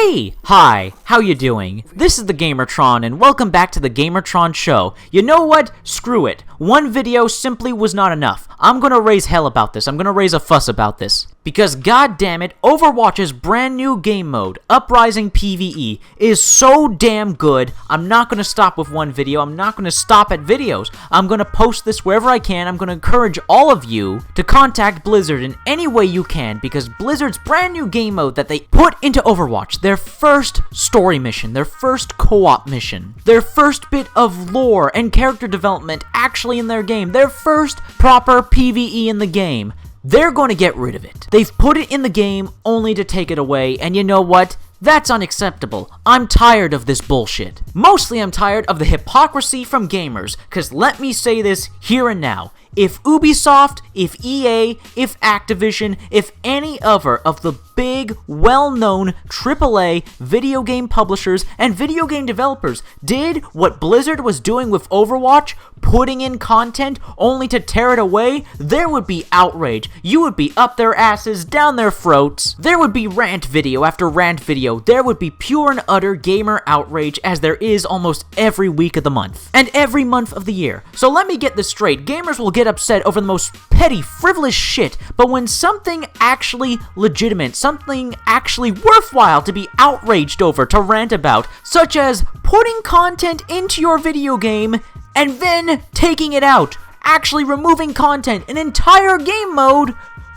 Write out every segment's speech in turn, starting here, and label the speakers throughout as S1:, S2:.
S1: Hey! Hi, how you doing? This is the Gamertron, and welcome back to the Gamertron Show. You know what? Screw it. One video simply was not enough. I'm gonna raise hell about this. I'm gonna raise a fuss about this. Because goddammit, Overwatch's brand new game mode, Uprising PvE, is so damn good. I'm not gonna stop with one video. I'm not gonna stop at videos. I'm gonna post this wherever I can. I'm gonna encourage all of you to contact Blizzard in any way you can, because Blizzard's brand new game mode that they put into Overwatch, their first story mission, their first co-op mission, their first bit of lore and character development actually in their game, their first proper PvE in the game, they're going to get rid of it. They've put it in the game only to take it away, and you know what? That's unacceptable. I'm tired of this bullshit. Mostly I'm tired of the hypocrisy from gamers, cause let me say this here and now. If Ubisoft, if EA, if Activision, if any other of the big, well-known AAA video game publishers and video game developers did what Blizzard was doing with Overwatch, putting in content only to tear it away, there would be outrage. You would be up their asses, down their throats. There would be rant video after rant video. There would be pure and utter gamer outrage, as there is almost every week of the month and every month of the year. So let me get this straight. Gamers will get upset over the most petty, frivolous shit, but when something actually legitimate, something actually worthwhile to be outraged over, to rant about, such as putting content into your video game and then taking it out, actually removing content, an entire game mode,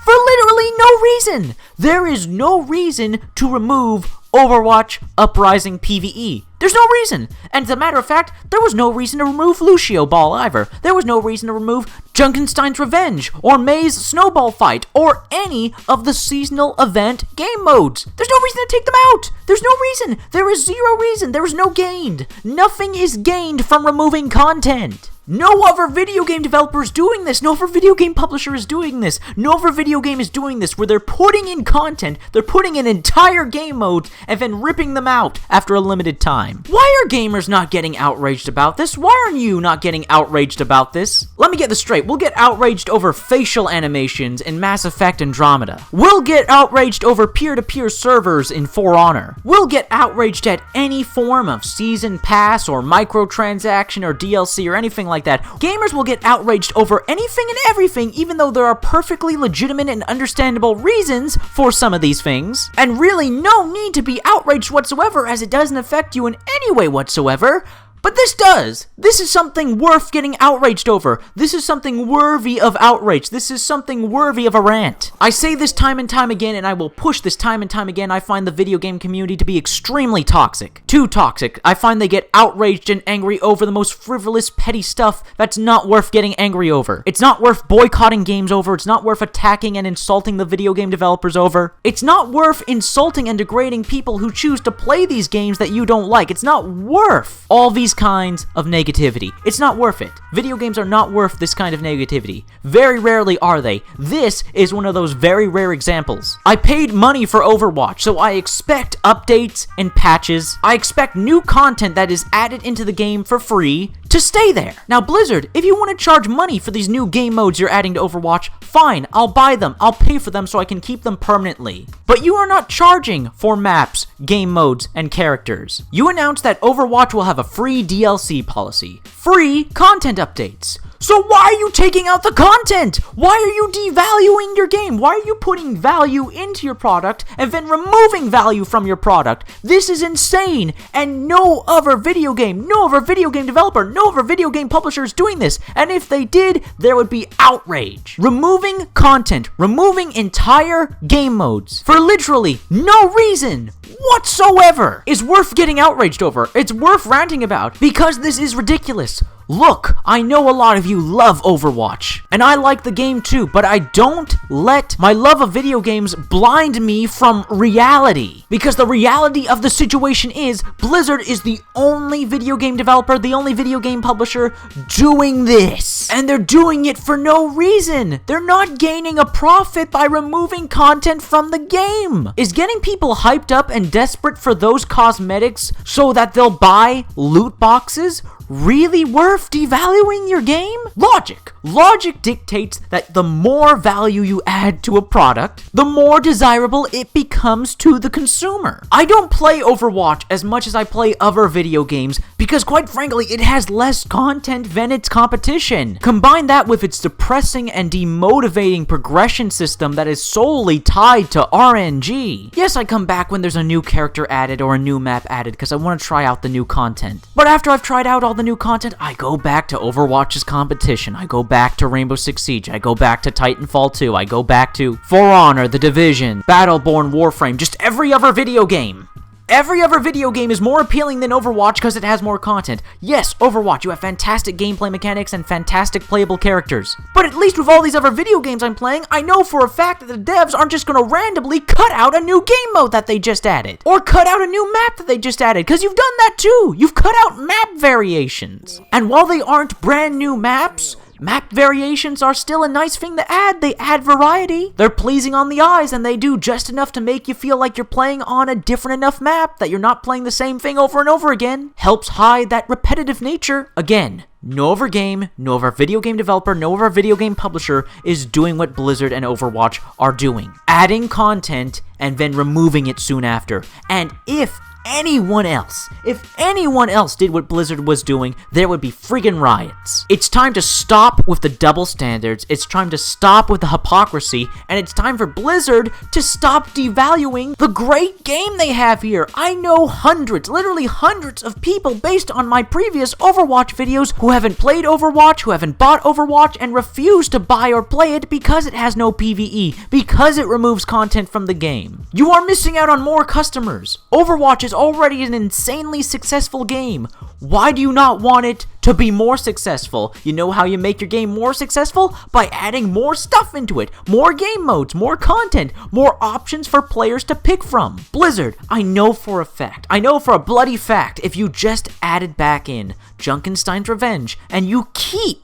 S1: for literally no reason. There is no reason to remove Overwatch Uprising PvE. There's no reason. And as a matter of fact, there was no reason to remove Lucio Ball either. There was no reason to remove Junkenstein's Revenge, or May's Snowball Fight, or any of the seasonal event game modes. There's no reason to take them out. There's no reason. There is zero reason. There is no gained. Nothing is gained from removing content. No other video game developer is doing this. No other video game publisher is doing this. No other video game is doing this, where they're putting in content, they're putting in entire game modes, and then ripping them out after a limited time. Why are gamers not getting outraged about this? Why aren't you not getting outraged about this? Let me get this straight. We'll get outraged over facial animations in Mass Effect Andromeda. We'll get outraged over peer-to-peer servers in For Honor. We'll get outraged at any form of season pass or microtransaction or DLC or anything like that. Gamers will get outraged over anything and everything, even though there are perfectly legitimate and understandable reasons for some of these things, and really no need to be outraged whatsoever, as it doesn't affect you in any way whatsoever. But this does. This is something worth getting outraged over. This is something worthy of outrage. This is something worthy of a rant. I say this time and time again, and I will push this time and time again. I find the video game community to be extremely toxic. Too toxic. I find they get outraged and angry over the most frivolous, petty stuff that's not worth getting angry over. It's not worth boycotting games over. It's not worth attacking and insulting the video game developers over. It's not worth insulting and degrading people who choose to play these games that you don't like. It's not worth all these kinds of negativity. It's not worth it. Video games are not worth this kind of negativity. Very rarely are they. This is one of those very rare examples. I paid money for Overwatch, so I expect updates and patches. I expect new content that is added into the game for free to stay there. Now, Blizzard, if you want to charge money for these new game modes you're adding to Overwatch, fine, I'll buy them. I'll pay for them so I can keep them permanently. But you are not charging for maps, game modes, and characters. You announced that Overwatch will have a free DLC policy. Free content updates. So why are you taking out the content? Why are you devaluing your game? Why are you putting value into your product and then removing value from your product? This is insane, and no other video game developer, no other video game publisher is doing this, and if they did, there would be outrage. Removing content, removing entire game modes for literally no reason whatsoever is worth getting outraged over. It's worth ranting about, because this is ridiculous. Look, I know a lot of you love Overwatch, and I like the game too, but I don't let my love of video games blind me from reality. Because the reality of the situation is, Blizzard is the only video game developer, the only video game publisher doing this. And they're doing it for no reason. They're not gaining a profit by removing content from the game. Is getting people hyped up and desperate for those cosmetics so that they'll buy loot boxes really worth devaluing your game? Logic. Logic dictates that the more value you add to a product, the more desirable it becomes to the consumer. I don't play Overwatch as much as I play other video games because, quite frankly, it has less content than its competition. Combine that with its depressing and demotivating progression system that is solely tied to RNG. Yes, I come back when there's a new character added or a new map added because I want to try out the new content. But after I've tried out all the new content, I go back to Overwatch's competition. I go back to Rainbow Six Siege. I go back to Titanfall 2. I go back to For Honor, The Division, Battleborn, Warframe, just every other video game. Every other video game is more appealing than Overwatch because it has more content. Yes, Overwatch, you have fantastic gameplay mechanics and fantastic playable characters. But at least with all these other video games I'm playing, I know for a fact that the devs aren't just going to randomly cut out a new game mode that they just added. Or cut out a new map that they just added, because you've done that too. You've cut out map variations. And while they aren't brand new maps, map variations are still a nice thing to add. They add variety. They're pleasing on the eyes, and they do just enough to make you feel like you're playing on a different enough map, that you're not playing the same thing over and over again. Helps hide that repetitive nature. Again, no other game, no other video game developer, no other video game publisher is doing what Blizzard and Overwatch are doing. Adding content and then removing it soon after. And if anyone else did what Blizzard was doing, there would be friggin' riots. It's time to stop with the double standards, it's time to stop with the hypocrisy, and it's time for Blizzard to stop devaluing the great game they have here. I know hundreds, literally hundreds of people based on my previous Overwatch videos who haven't played Overwatch, who haven't bought Overwatch, and refuse to buy or play it because it has no PvE, because it removes content from the game. You are missing out on more customers. Overwatch is already an insanely successful game. Why do you not want it to be more successful? You know how you make your game more successful? By adding more stuff into it. More game modes, more content, more options for players to pick from. Blizzard, I know for a fact, I know for a bloody fact, if you just added back in Junkenstein's Revenge and you keep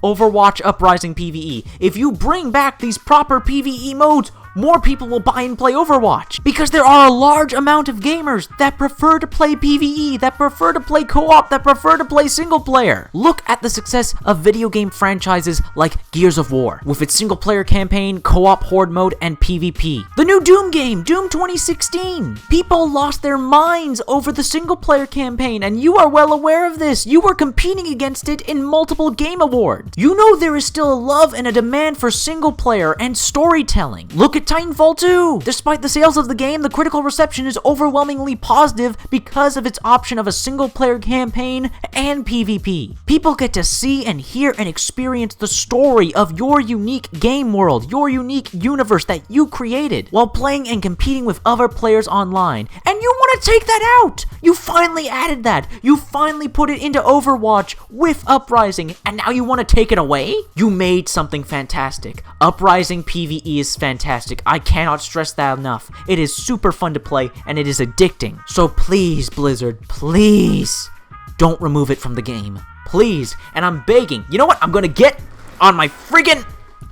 S1: Overwatch Uprising PvE, if you bring back these proper PvE modes, more people will buy and play Overwatch, because there are a large amount of gamers that prefer to play PvE, that prefer to play co-op, that prefer to play single player. Look at the success of video game franchises like Gears of War, with its single player campaign, co-op horde mode, and PvP. The new Doom game, Doom 2016. People lost their minds over the single player campaign, and you are well aware of this. You were competing against it in multiple game awards. You know there is still a love and a demand for single player and storytelling. Look at Titanfall 2! Despite the sales of the game, the critical reception is overwhelmingly positive because of its option of a single-player campaign and PvP. People get to see and hear and experience the story of your unique game world, your unique universe that you created, while playing and competing with other players online. And you want to take that out! You finally added that! You finally put it into Overwatch with Uprising, and now you want to take it away? You made something fantastic. Uprising PvE is fantastic. I cannot stress that enough. It is super fun to play, and it is addicting. So please, Blizzard, please, don't remove it from the game. Please. And I'm begging. You know what? I'm gonna get on my friggin'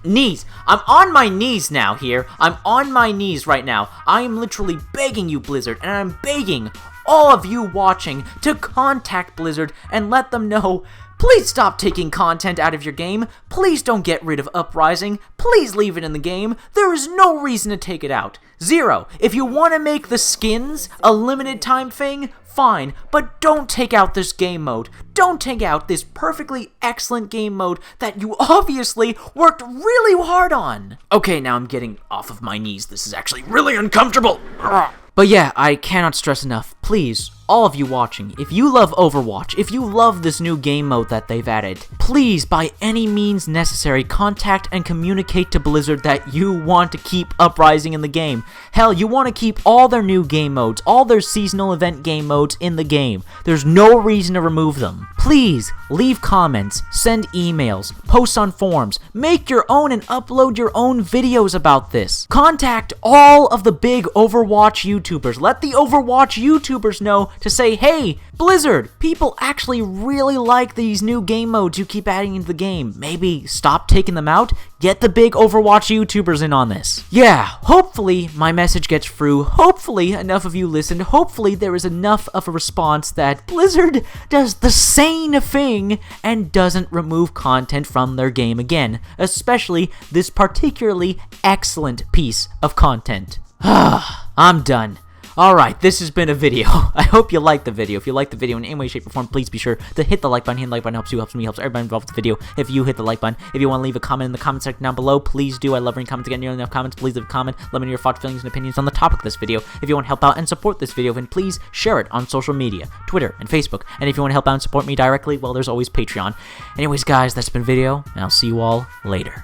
S1: knees. I'm on my knees now here. I'm on my knees right now. I am literally begging you, Blizzard, and I'm begging all of you watching to contact Blizzard and let them know, please stop taking content out of your game. Please don't get rid of Uprising. Please leave it in the game. There is no reason to take it out. Zero. If you want to make the skins a limited time thing, fine, but don't take out this game mode. Don't take out this perfectly excellent game mode that you obviously worked really hard on. Okay, now I'm getting off of my knees. This is actually really uncomfortable. But yeah, I cannot stress enough, please, all of you watching, if you love Overwatch, if you love this new game mode that they've added, please, by any means necessary, contact and communicate to Blizzard that you want to keep Uprising in the game. Hell, you want to keep all their new game modes, all their seasonal event game modes in the game. There's no reason to remove them. Please, leave comments, send emails, post on forums, make your own and upload your own videos about this. Contact all of the big Overwatch YouTubers. Let the Overwatch YouTubers know to say, hey, Blizzard, people actually really like these new game modes you keep adding into the game. Maybe stop taking them out. Get the big Overwatch YouTubers in on this. Yeah, hopefully my message gets through. Hopefully enough of you listened. Hopefully there is enough of a response that Blizzard does the same thing and doesn't remove content from their game again, especially this particularly excellent piece of content. I'm done. Alright, this has been a video. I hope you liked the video. If you liked the video in any way, shape, or form, please be sure to hit the like button. Hitting the like button helps you, helps me, helps everybody involved with the video. If you hit the like button, if you want to leave a comment in the comment section down below, please do. I love reading comments. Again, you don't have comments, please leave a comment. Let me know your thoughts, feelings, and opinions on the topic of this video. If you want to help out and support this video, then please share it on social media, Twitter and Facebook. And if you want to help out and support me directly, well, there's always Patreon. Anyways, guys, that's been a video, and I'll see you all later.